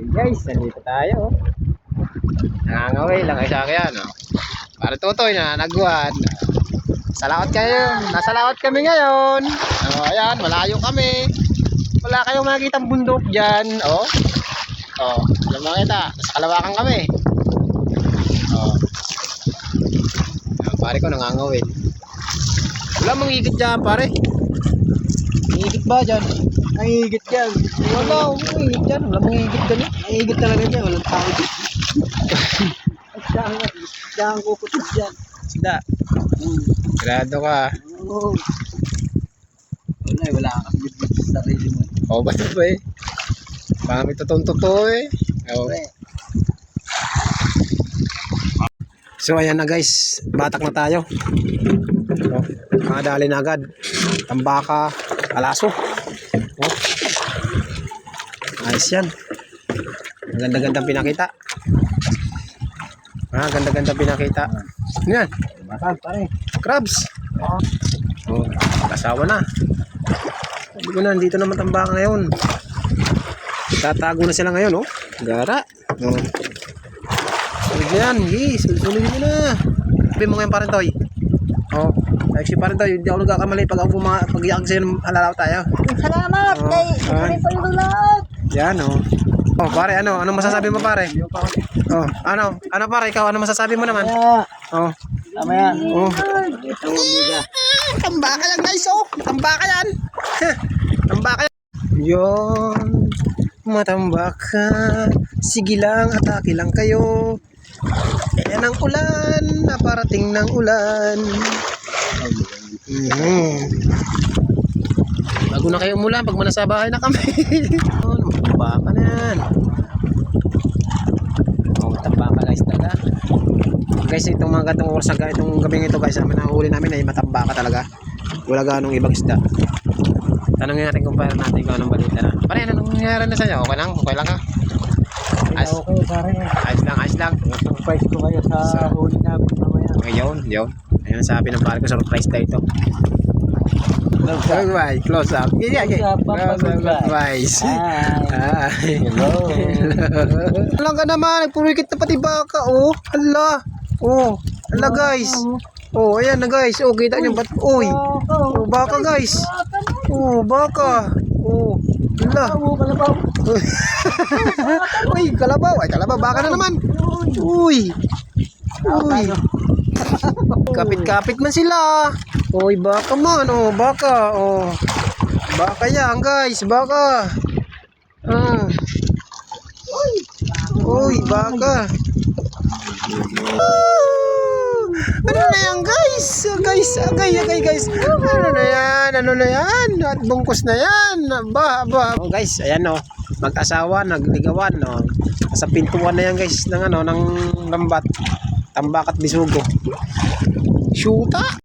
Guys, nandito tayo. Nangangaway lang ay sa akin, no? Para tutoy na nagwan. Salaot kayo. Nasa laot kami ngayon. Ayan, malayo kami. Wala kayong makikitang bundok dyan. Alam mo kita. Nasa Kalawakan kami. Ayan, pare ko nangangawin. Wala mangigit dyan, pare. Mangigit ba dyan? Mangigit dyan. Wala, mangigit dyan. Wala mangigit dyan. Mangigit talaga dyan. Walang tao dyan. Diyan ko putos dyan. Sida. Grado ka. Oo. Wala kang bibig sa sarili mo. Oo ba ito ba eh? Baka may totoo eh. Oo. So ayan na guys. Batak na tayo. Mga dali na agad. Tambaka. Kalaso. Ayos yan. Ganda-ganda pinakita. Ganda-ganda pinakita. Ano yan? Crabs. Kasawa na. Sabi ko na, dito naman tambaka ngayon. Tatago na sila ngayon, Gara. Sulit na yan, sulit mo na. Sabi mo ngayon parin toy. Actually parin toy, hindi ako nagkakamali pag ako pag-iyak sa'yo halalaw tayo. Salamat kay Pagdulat. Yan, pare, ano masasabi mo pare? Ano pare, ikaw, ano masasabi mo naman? Tama yan. Tambaka lang guys, tambaka yan. Tambaka yan. Yun, matambaka. Sige lang, atake lang kayo. Ayan ang ulan, naparating ng ulan. Bago na kayo umulan, pag nasa bahay na kami. Tambaka na yan. Matambaka guys talaga. Guys, itong mga gantong oras na itong gabing ito guys, nahuli namin ay matambaka talaga. Wala ganong ibang isda. Tanongin natin kung paano natin kung anong balita na. Pare, anong nangyari na sa'yo? Okay lang? Okay lang ha? Okay, pare. Ayos lang. Surprise ko kayo sa huli namin mamaya. Okay, yun. Ayun sabi ng pare ko, surprise tayo ito. Close up. Yeah. Surprise. Hi. Hello. Alam ka naman, nagpurikit na pati baka, Hala. Hala guys. Ayan na guys. Kita nyo ba't? Baka guys. Baka. Hala. Kalabaw. Kalabaw. Baka na naman. Kapit-kapit man sila. Baka man. Baka. Baka yan guys. Baka. Baka. Ano na yan guys? Agay guys. Ano na yan? At bungkus na yan. Guys, ayan mag-asawa, nagligawan sa pintuan na yan guys ng ng lambat. Tambak at bisugo. Shoota.